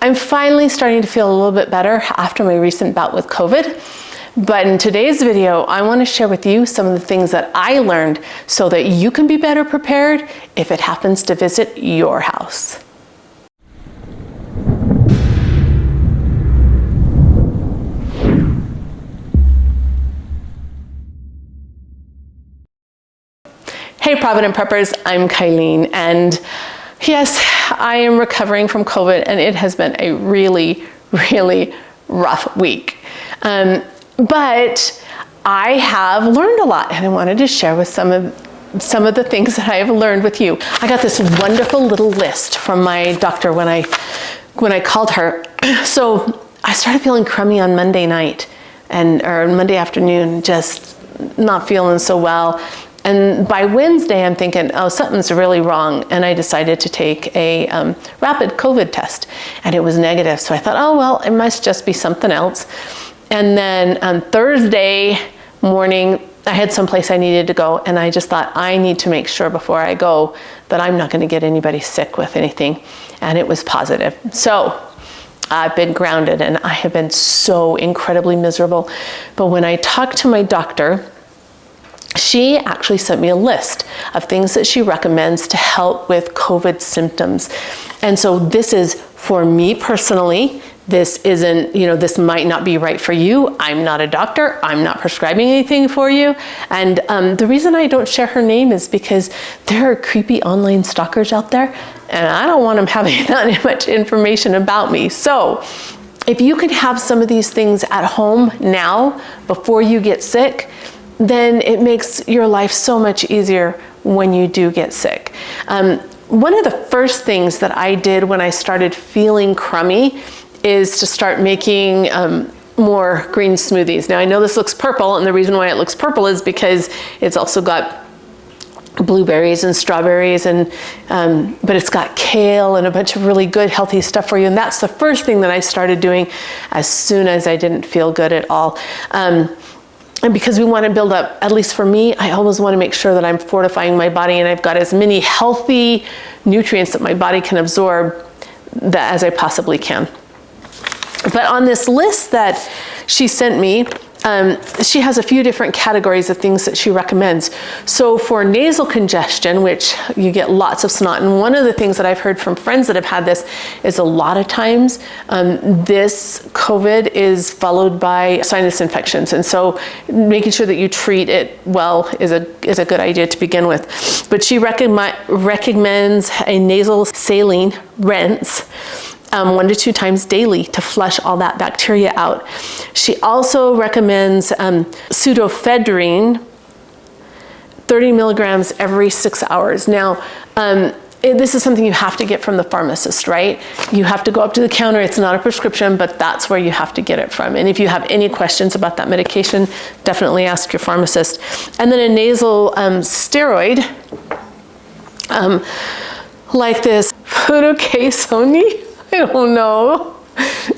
I'm finally starting to feel a little bit better after my recent bout with COVID. But in today's video, I want to share with you some of the things that I learned so that you can be better prepared if it happens to visit your house. Hey Provident Preppers, I'm Kylene, and yes, I am recovering from COVID, and it has been a really, really rough week. But I have learned a lot, and I wanted to share with some of the things that I have learned with you. I got this wonderful little list from my doctor when I called her. So I started feeling crummy on Monday night or Monday afternoon, just not feeling so well. And by Wednesday, I'm thinking, oh, something's really wrong. And I decided to take a rapid COVID test, and it was negative. So I thought, oh, well, it must just be something else. And then on Thursday morning, I had someplace I needed to go, and I just thought, I need to make sure before I go that I'm not going to get anybody sick with anything. And it was positive. So I've been grounded, and I have been so incredibly miserable. But when I talked to my doctor, she actually sent me a list of things that she recommends to help with COVID symptoms. And so this is for me personally. This isn't, this might not be right for you. I'm not a doctor. I'm not prescribing anything for you. And the reason I don't share her name is because there are creepy online stalkers out there, and I don't want them having that much information about me. So if you can have some of these things at home now before you get sick, then it makes your life so much easier when you do get sick. One of the first things that I did when I started feeling crummy is to start making more green smoothies. Now I know this looks purple, and the reason why it looks purple is because it's also got blueberries and strawberries, and but it's got kale and a bunch of really good healthy stuff for you. And that's the first thing that I started doing as soon as I didn't feel good at all. And because we want to build up, at least for me, I always want to make sure that I'm fortifying my body and I've got as many healthy nutrients that my body can absorb as I possibly can. But on this list that she sent me, she has a few different categories of things that she recommends. So for nasal congestion, which you get lots of snot, and one of the things that I've heard from friends that have had this is a lot of times this COVID is followed by sinus infections. And so making sure that you treat it well is a good idea to begin with. But she recommends a nasal saline rinse 1 to 2 times daily to flush all that bacteria out. She also recommends pseudoephedrine, 30 milligrams every 6 hours. Now, this is something you have to get from the pharmacist, right? You have to go up to the counter. It's not a prescription, but that's where you have to get it from. And if you have any questions about that medication, definitely ask your pharmacist. And then a nasal steroid, like this Fluticasone. I don't know.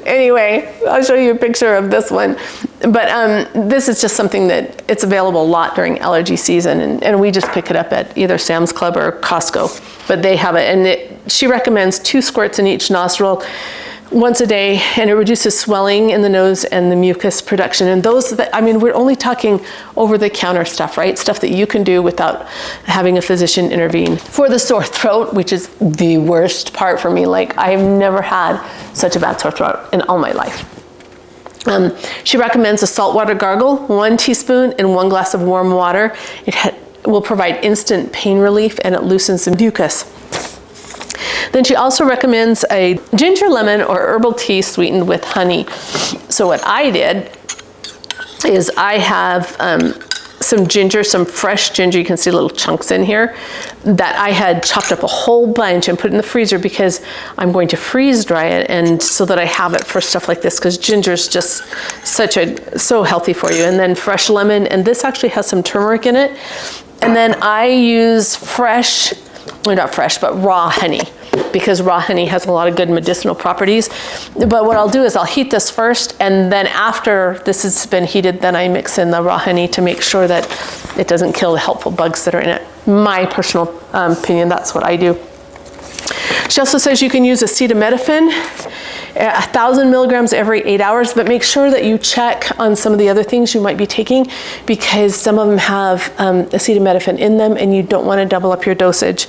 Anyway, I'll show you a picture of this one. But this is just something that it's available a lot during allergy season, and we just pick it up at either Sam's Club or Costco. But they have it, and she recommends 2 squirts in each nostril once a day, and it reduces swelling in the nose and the mucus production. And we're only talking over-the-counter stuff, right? Stuff that you can do without having a physician intervene. For the sore throat, which is the worst part for me, like I've never had such a bad sore throat in all my life. She recommends a saltwater gargle, 1 teaspoon in 1 glass of warm water. It will provide instant pain relief, and it loosens the mucus. Then she also recommends a ginger lemon or herbal tea sweetened with honey. So what I did is I have some ginger, some fresh ginger. You can see little chunks in here that I had chopped up a whole bunch and put in the freezer because I'm going to freeze dry it, and so that I have it for stuff like this, because ginger is just so healthy for you. And then fresh lemon, and this actually has some turmeric in it. And then I use not fresh, but raw honey, because raw honey has a lot of good medicinal properties. But what I'll do is I'll heat this first, and then after this has been heated, then I mix in the raw honey to make sure that it doesn't kill the helpful bugs that are in it. My personal opinion, that's what I do. She also says you can use acetaminophen, 1,000 milligrams every 8 hours, but make sure that you check on some of the other things you might be taking, because some of them have acetaminophen in them and you don't want to double up your dosage.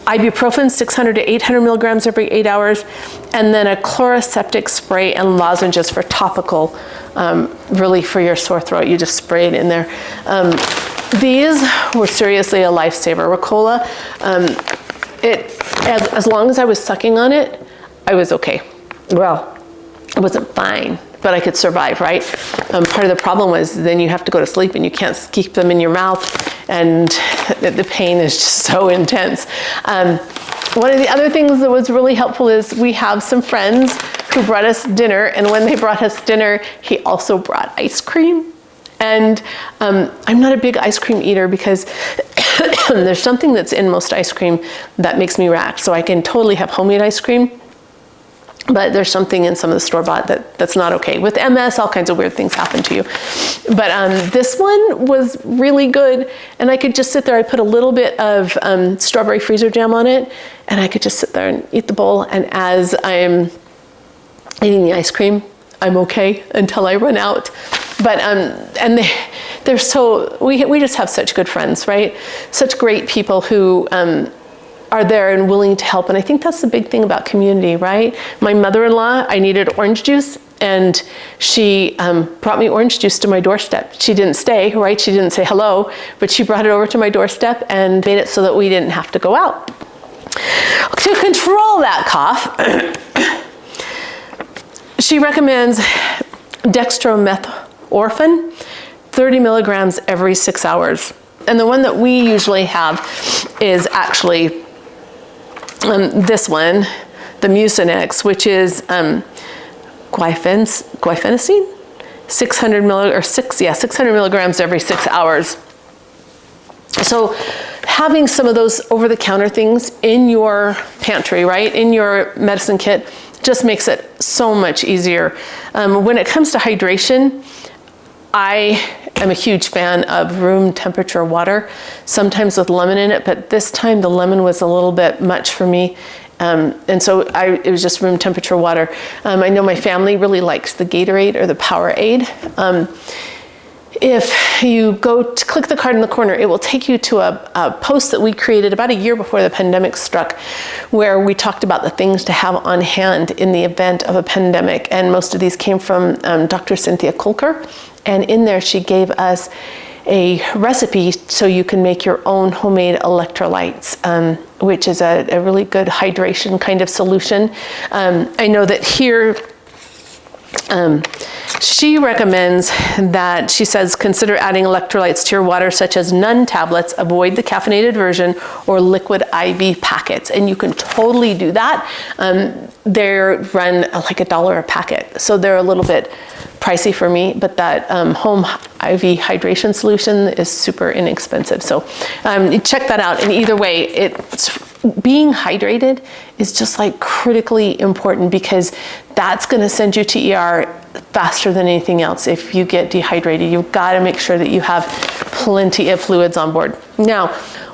Ibuprofen, 600 to 800 milligrams every 8 hours, and then a chloroseptic spray and lozenges for topical relief for your sore throat. You just spray it in there. These were seriously a lifesaver. Ricola, as long as I was sucking on it, I was okay. Well, it wasn't fine, but I could survive, right? Part of the problem was then you have to go to sleep and you can't keep them in your mouth, and the pain is just so intense. One of the other things that was really helpful is we have some friends who brought us dinner, and when they brought us dinner, he also brought ice cream. And I'm not a big ice cream eater because there's something that's in most ice cream that makes me rack. So I can totally have homemade ice cream, but there's something in some of the store-bought that's not okay. With MS, all kinds of weird things happen to you. But this one was really good, and I could just sit there. I put a little bit of strawberry freezer jam on it, and I could just sit there and eat the bowl, and as I'm eating the ice cream, I'm okay until I run out. But, and they're so, we just have such good friends, right? Such great people who are there and willing to help. And I think that's the big thing about community, right? My mother-in-law, I needed orange juice, and she brought me orange juice to my doorstep. She didn't stay, right? She didn't say hello, but she brought it over to my doorstep and made it so that we didn't have to go out. To control that cough, she recommends dextromethorphan, 30 milligrams every 6 hours. And the one that we usually have is actually this one, the Mucinex, which is guaifenesin, 600 milligrams every 6 hours. So having some of those over-the-counter things in your pantry, right, in your medicine kit, just makes it so much easier. When it comes to hydration, I am a huge fan of room temperature water, sometimes with lemon in it, but this time the lemon was a little bit much for me. And so it was just room temperature water. I know my family really likes the Gatorade or the Powerade. If you go to click the card in the corner, it will take you to a post that we created about a year before the pandemic struck, where we talked about the things to have on hand in the event of a pandemic. And most of these came from Dr. Cynthia Kolker. And in there, she gave us a recipe so you can make your own homemade electrolytes, which is a really good hydration kind of solution. I know that here, she recommends that, she says, consider adding electrolytes to your water, such as Nun tablets, avoid the caffeinated version, or liquid IV packets. And you can totally do that. They're run like $1 a packet. So they're a little bit pricey for me, but that home IV hydration solution is super inexpensive. So check that out. And either way, being hydrated is just like critically important, because that's going to send you to ER faster than anything else. If you get dehydrated, you've got to make sure that you have plenty of fluids on board. Now,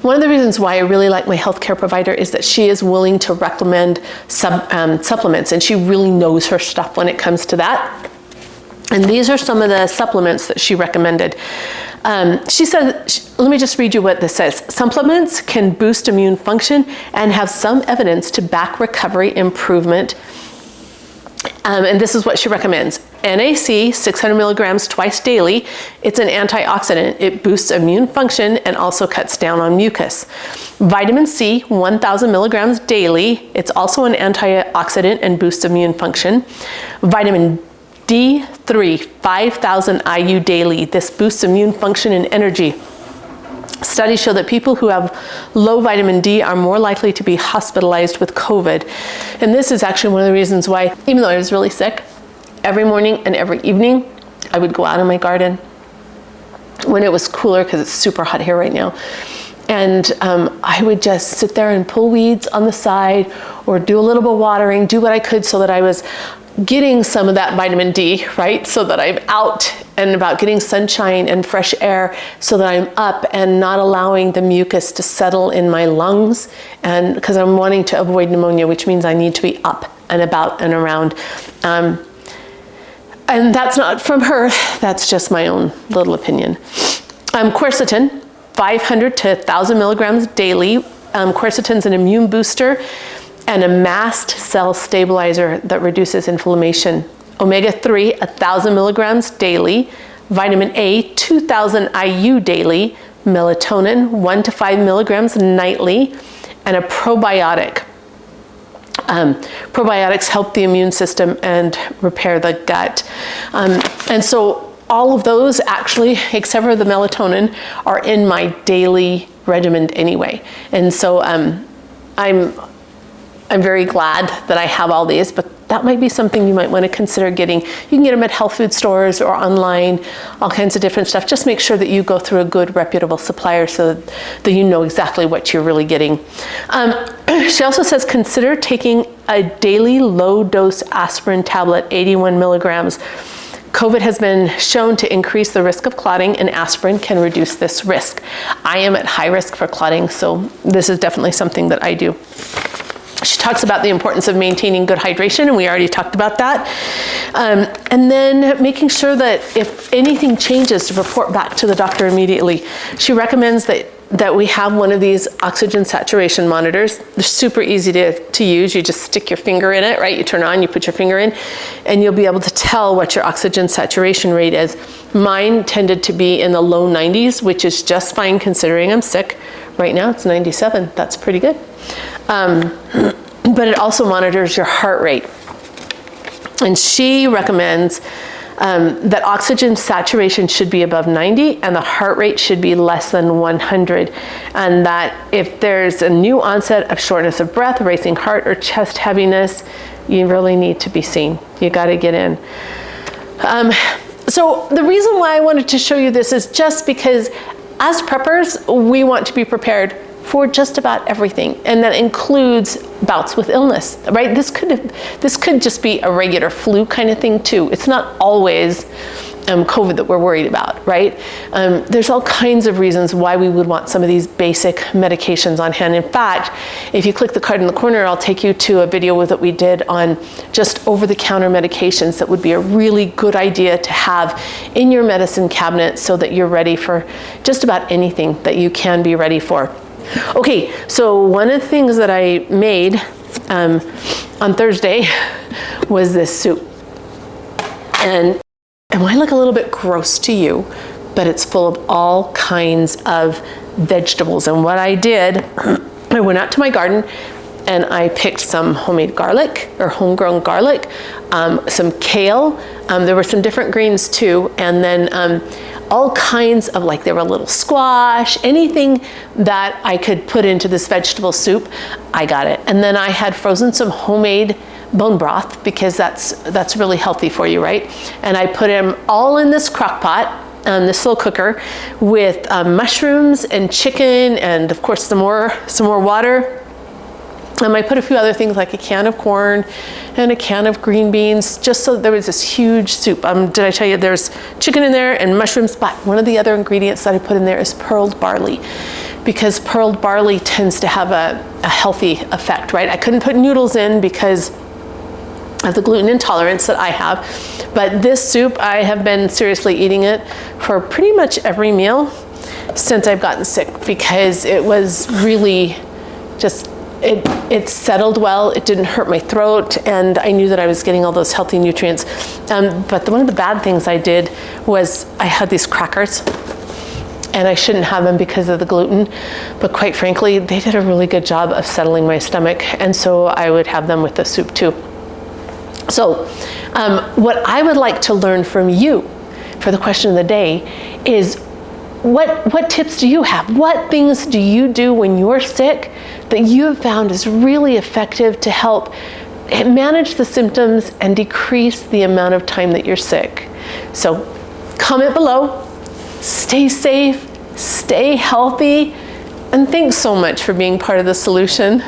one of the reasons why I really like my healthcare provider is that she is willing to recommend supplements, and she really knows her stuff when it comes to that. And these are some of the supplements that she recommended. She said, let me just read you what this says. Supplements can boost immune function and have some evidence to back recovery improvement. And this is what she recommends. NAC, 600 milligrams twice daily. It's an antioxidant. It boosts immune function and also cuts down on mucus. Vitamin C, 1,000 milligrams daily. It's also an antioxidant and boosts immune function. Vitamin D3, 5,000 IU daily. This boosts immune function and energy. Studies show that people who have low vitamin D are more likely to be hospitalized with COVID. And this is actually one of the reasons why, even though I was really sick, every morning and every evening, I would go out in my garden when it was cooler, because it's super hot here right now. And I would just sit there and pull weeds on the side, or do a little bit of watering, do what I could so that I was getting some of that vitamin D, right? So that I'm out and about getting sunshine and fresh air so that I'm up and not allowing the mucus to settle in my lungs, and because I'm wanting to avoid pneumonia, which means I need to be up and about and around. And that's not from her, that's just my own little opinion. Quercetin, 500 to 1,000 milligrams daily. Quercetin's an immune booster and a mast cell stabilizer that reduces inflammation. Omega-3, 1,000 milligrams daily. Vitamin A, 2,000 IU daily. Melatonin, 1 to 5 milligrams nightly. And a probiotic. Probiotics help the immune system and repair the gut. And so all of those actually, except for the melatonin, are in my daily regimen anyway. And so I'm very glad that I have all these, but that might be something you might want to consider getting. You can get them at health food stores or online, all kinds of different stuff. Just make sure that you go through a good, reputable supplier so that you know exactly what you're really getting. She also says, consider taking a daily low-dose aspirin tablet, 81 milligrams. COVID has been shown to increase the risk of clotting, and aspirin can reduce this risk. I am at high risk for clotting, so this is definitely something that I do. She talks about the importance of maintaining good hydration, and we already talked about that. And then making sure that if anything changes, to report back to the doctor immediately. She recommends that we have one of these oxygen saturation monitors. They're super easy to use. You just stick your finger in it, right? You turn on, you put your finger in, and you'll be able to tell what your oxygen saturation rate is. Mine tended to be in the low 90s, which is just fine considering I'm sick. Right now it's 97, that's pretty good. But it also monitors your heart rate. And she recommends that oxygen saturation should be above 90 and the heart rate should be less than 100. And that if there's a new onset of shortness of breath, racing heart, or chest heaviness, you really need to be seen. You gotta get in. So the reason why I wanted to show you this is just because as preppers, we want to be prepared for just about everything, and that includes bouts with illness, right? This could just be a regular flu kind of thing too. It's not always COVID that we're worried about, right? There's all kinds of reasons why we would want some of these basic medications on hand. In fact, if you click the card in the corner, I'll take you to a video that we did on just over-the-counter medications that would be a really good idea to have in your medicine cabinet so that you're ready for just about anything that you can be ready for. Okay, so one of the things that I made on Thursday was this soup. And it might look a little bit gross to you, but it's full of all kinds of vegetables. And what I did, I went out to my garden and I picked some homemade garlic or homegrown garlic, some kale. There were some different greens too. And then all kinds of, like, there were a little squash, anything that I could put into this vegetable soup, I got it. And then I had frozen some homemade bone broth because that's really healthy for you, right? And I put them all in this crock pot, this little cooker, with mushrooms and chicken, and of course some more water. I put a few other things like a can of corn and a can of green beans, just so there was this huge soup. Did I tell you there's chicken in there and mushrooms? But one of the other ingredients that I put in there is pearled barley, because pearled barley tends to have a healthy effect, right? I couldn't put noodles in because of the gluten intolerance that I have. But this soup, I have been seriously eating it for pretty much every meal since I've gotten sick, because it was really just, it settled well, it didn't hurt my throat, and I knew that I was getting all those healthy nutrients. But one of the bad things I did was I had these crackers, and I shouldn't have them because of the gluten, but quite frankly, they did a really good job of settling my stomach, and so I would have them with the soup too. So what I would like to learn from you for the question of the day is, what tips do you have? What things do you do when you're sick that you have found is really effective to help manage the symptoms and decrease the amount of time that you're sick? So comment below, stay safe, stay healthy, and thanks so much for being part of the solution.